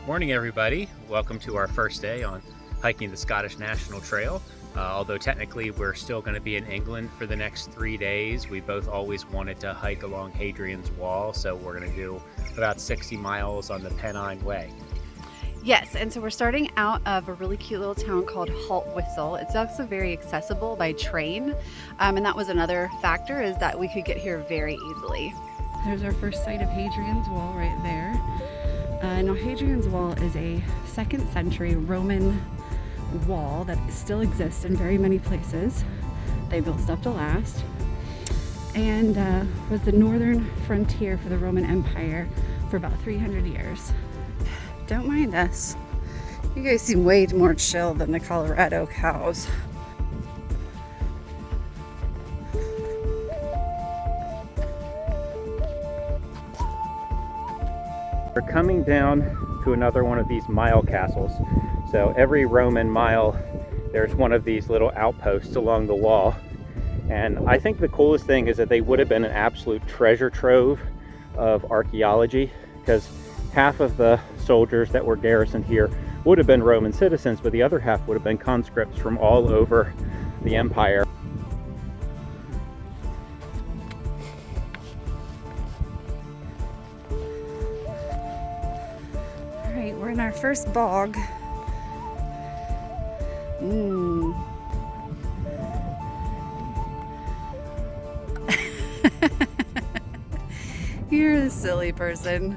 Morning everybody, welcome to our first day on hiking the Scottish National Trail. Although technically we're still going to be in England for the next 3 days, we both always wanted to hike along Hadrian's Wall, so we're going to do about 60 miles on the Pennine Way. Yes, and so we're starting out of a really cute little town called Haltwhistle. It's also very accessible by train, and that was another factor, is that we could get here very easily. There's our first sight of Hadrian's Wall right there. Now Hadrian's Wall is a 2nd century Roman wall that still exists in very many places. They built stuff to last, and was the northern frontier for the Roman Empire for about 300 years. Don't mind us. You guys seem way more chill than the Colorado cows. We're coming down to another one of these mile castles. So every Roman mile, there's one of these little outposts along the wall. And I think the coolest thing is that they would have been an absolute treasure trove of archaeology, because half of the soldiers that were garrisoned here would have been Roman citizens, but the other half would have been conscripts from all over the empire. We're in our first bog. You're a silly person.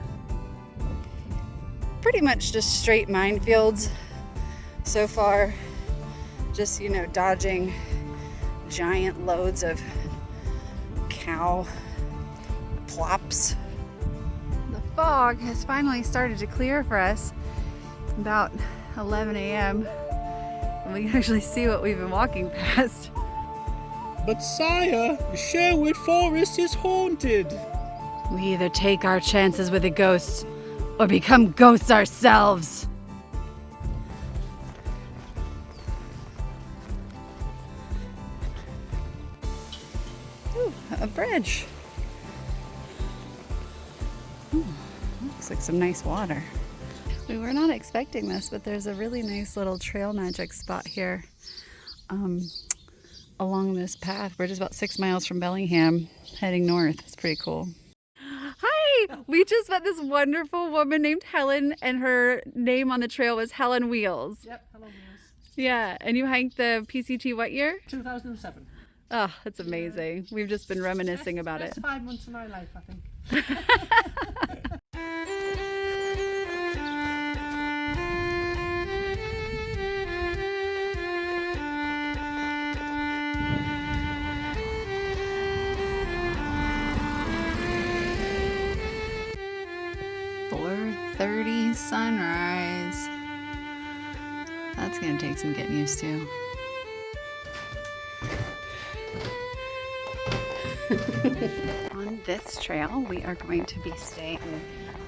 Pretty much just straight minefields so far. Just, dodging giant loads of cow plops. The fog has finally started to clear for us about 11 a.m. and we can actually see what we've been walking past. But sire, the Sherwood Forest is haunted. We either take our chances with the ghosts or become ghosts ourselves. Ooh, a bridge. Ooh, looks like some nice water. We were not expecting this, but there's a really nice little trail magic spot here along this path. We're just about 6 miles from Bellingham, heading north. It's pretty cool. Hi! We just met this wonderful woman named Helen, and her name on the trail was Helen Wheels. Yep, Helen Wheels. Yeah, and you hiked the PCT what year? 2007. Oh, that's amazing. Yeah. We've just been reminiscing about best it. 5 months of my life, I think. Sunrise. That's gonna take some getting used to. On this trail, we are going to be staying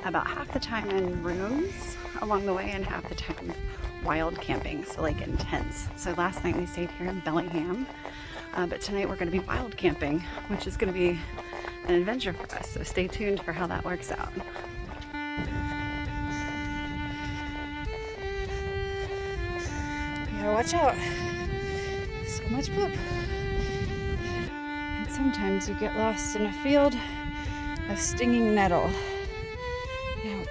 about half the time in rooms along the way and half the time wild camping, so like in tents. So last night we stayed here in Bellingham, but tonight we're going to be wild camping, which is going to be an adventure for us. So stay tuned for how that works out. Gotta watch out. So much poop. And sometimes you get lost in a field of stinging nettle. Yeah.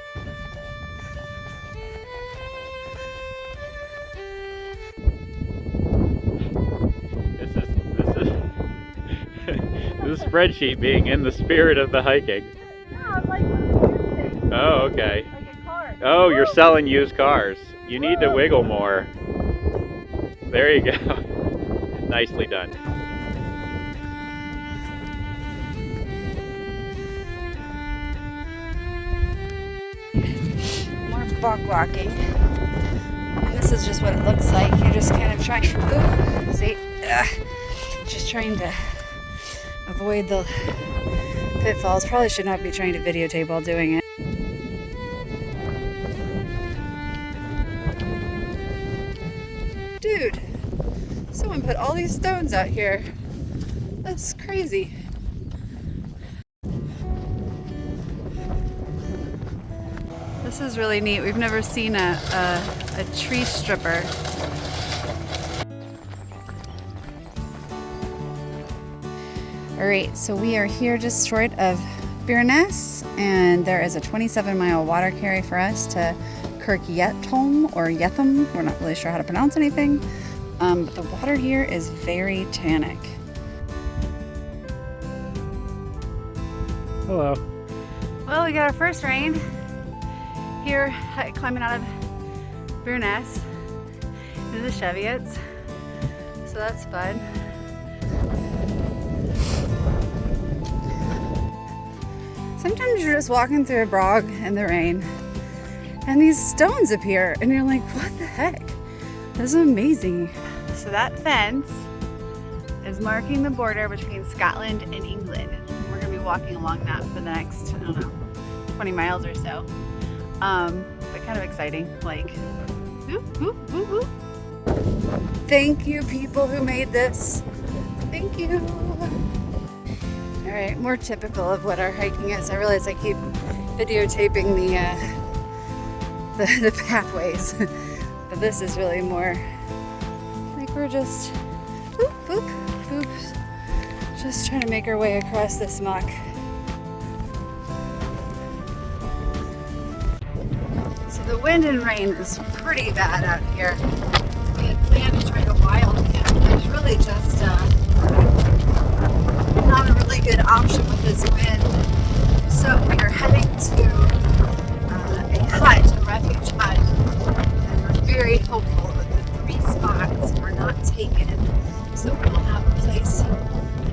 This spreadsheet being in the spirit of the hiking. Yeah, I'm like using Oh, okay. like a car. Oh, you're selling used cars. You need to wiggle more. There you go. Nicely done. More bog walking. And this is just what it looks like. You're just kind of trying. Ooh, see? Just trying to avoid the pitfalls. Probably should not be trying to videotape while doing it. Dude, someone put all these stones out here. That's crazy. This This is really neat. We've never seen a tree stripper. All right, so we are here just short of Bearness, and there is a 27-mile water carry for us to Kirk Yetholm or Yetham. We're not really sure how to pronounce anything, but the water here is very tannic. Hello. Well, we got our first rain here, climbing out of Bearness into the Cheviots, so that's fun. Sometimes you're just walking through a bog in the rain and these stones appear and you're like, what the heck? This is amazing. So that fence is marking the border between Scotland and England. We're gonna be walking along that for the next, I don't know, 20 miles or so. But kind of exciting, like, whoop, whoop, whoop, whoop. Thank you, people who made this. Thank you. All right, more typical of what our hiking is. I realize I keep videotaping the pathways, but this is really more like we're just whoop, whoop, whoop, just trying to make our way across this muck. So the wind and rain is pretty bad out here. We had planned to try to wild camp. There's really just not a really good option with this wind. So we are heading to a hut, a refuge hut, and we're very hopeful that the 3 spots are not taken, so we'll have a place, a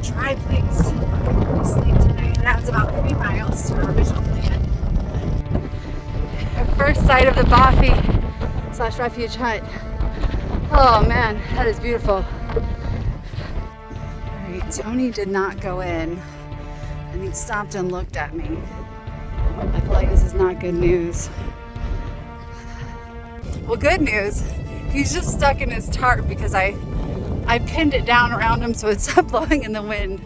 dry place to sleep tonight. That's about 3 miles to our original plan. Our first sight of the Bothy/refuge hut. Oh man, that is beautiful. Tony did not go in, and he stopped and looked at me. I feel like this is not good news. Well, good news, he's just stuck in his tarp because I pinned it down around him so it's not blowing in the wind.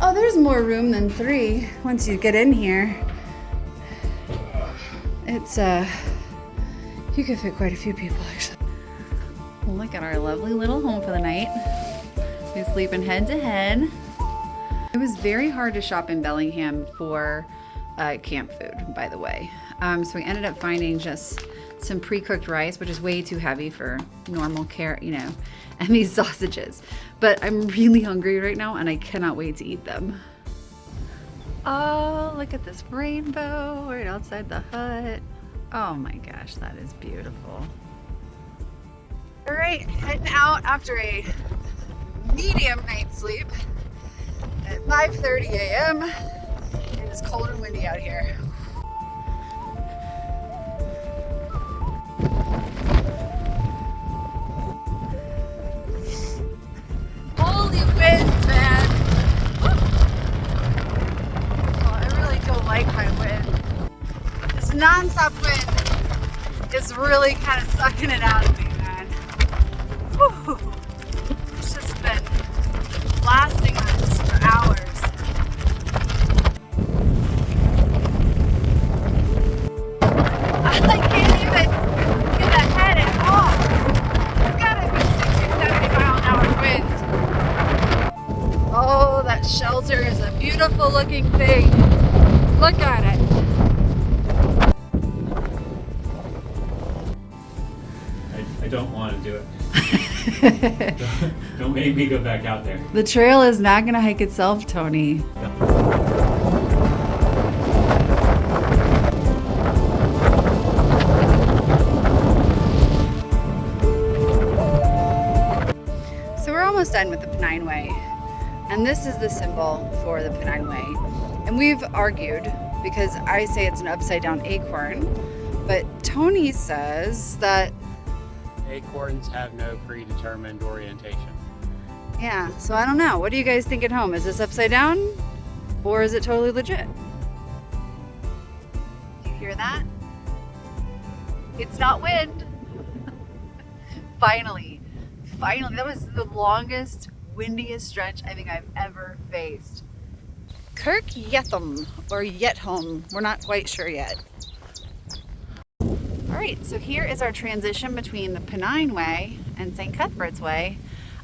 Oh, there's more room than 3 once you get in here. It's, you could fit quite a few people actually. Look at our lovely little home for the night. We're sleeping head to head. It was very hard to shop in Bellingham for camp food, by the way. So we ended up finding just some pre-cooked rice, which is way too heavy for normal care, you know, and these sausages. But I'm really hungry right now and I cannot wait to eat them. Oh, look at this rainbow right outside the hut. Oh my gosh, that is beautiful. All right, heading out after a medium night's sleep at 5:30 a.m. It is cold and windy out here. Holy winds, man! Oh, I really don't like my wind. This non-stop wind is really kind of sucking it out of me. Whew. It's just been blasting us for hours. I can't even get ahead at all. It's gotta be 60, 70 mile an hour winds. Oh, that shelter is a beautiful looking thing. Look at it. I don't want to do it. Don't make me go back out there. The trail is not going to hike itself, Tony. So we're almost done with the Pennine Way, and this is the symbol for the Pennine Way. And we've argued because I say it's an upside down acorn, but Tony says that acorns have no predetermined orientation. yeah, so I don't know. What do you guys think at home? Is this upside down or is it totally legit? Do you hear that? It's not wind. Finally, that was the longest, windiest stretch I think I've ever faced. Kirk Yetham or Yetholm. We're not quite sure yet. All right, so here is our transition between the Pennine Way and St Cuthbert's Way,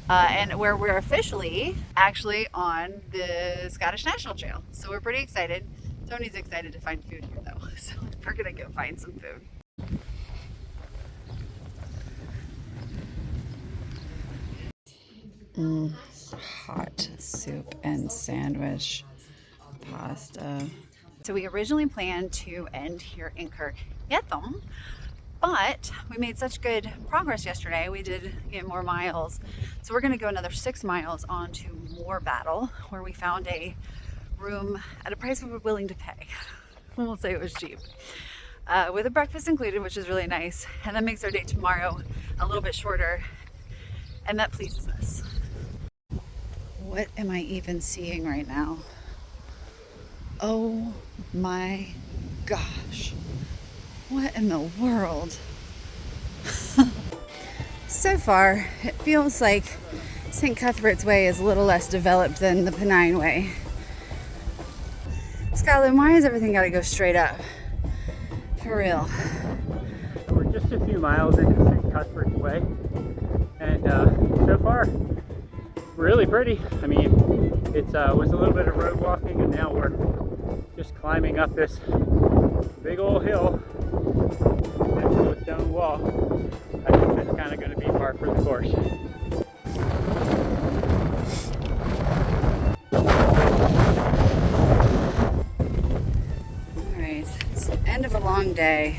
and where we're officially actually on the Scottish National Trail. So we're pretty excited. Tony's excited to find food here though, so we're gonna go find some food. Hot soup and sandwich, pasta. So we originally planned to end here in Kirk Yetham, but we made such good progress yesterday. We did get more miles. So we're gonna go another 6 miles on to Morebattle, where we found a room at a price we were willing to pay. We'll say it was cheap. With a breakfast included, which is really nice. And that makes our day tomorrow a little bit shorter. And that pleases us. What am I even seeing right now? Oh my gosh. What in the world? So far, it feels like St. Cuthbert's Way is a little less developed than the Pennine Way. Scotland, why has everything got to go straight up? For real. We're just a few miles into St. Cuthbert's Way, and so far, really pretty. I mean, it was a little bit of road walking, and now we're just climbing up this big old hill next to a stone wall. I think that's kind of going to be par for the course. Alright, it's the end of a long day,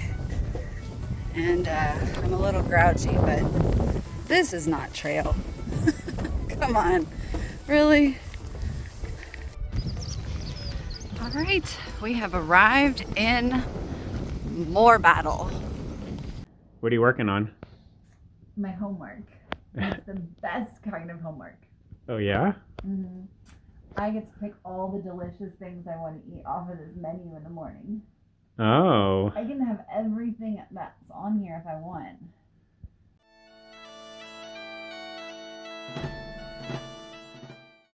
and I'm a little grouchy, but this is not trail. Come on, really? Alright, we have arrived in Morebattle. What are you working on? My homework. It's the best kind of homework. Oh yeah? I get to pick all the delicious things I want to eat off of this menu in the morning. Oh. I can have everything that's on here if I want.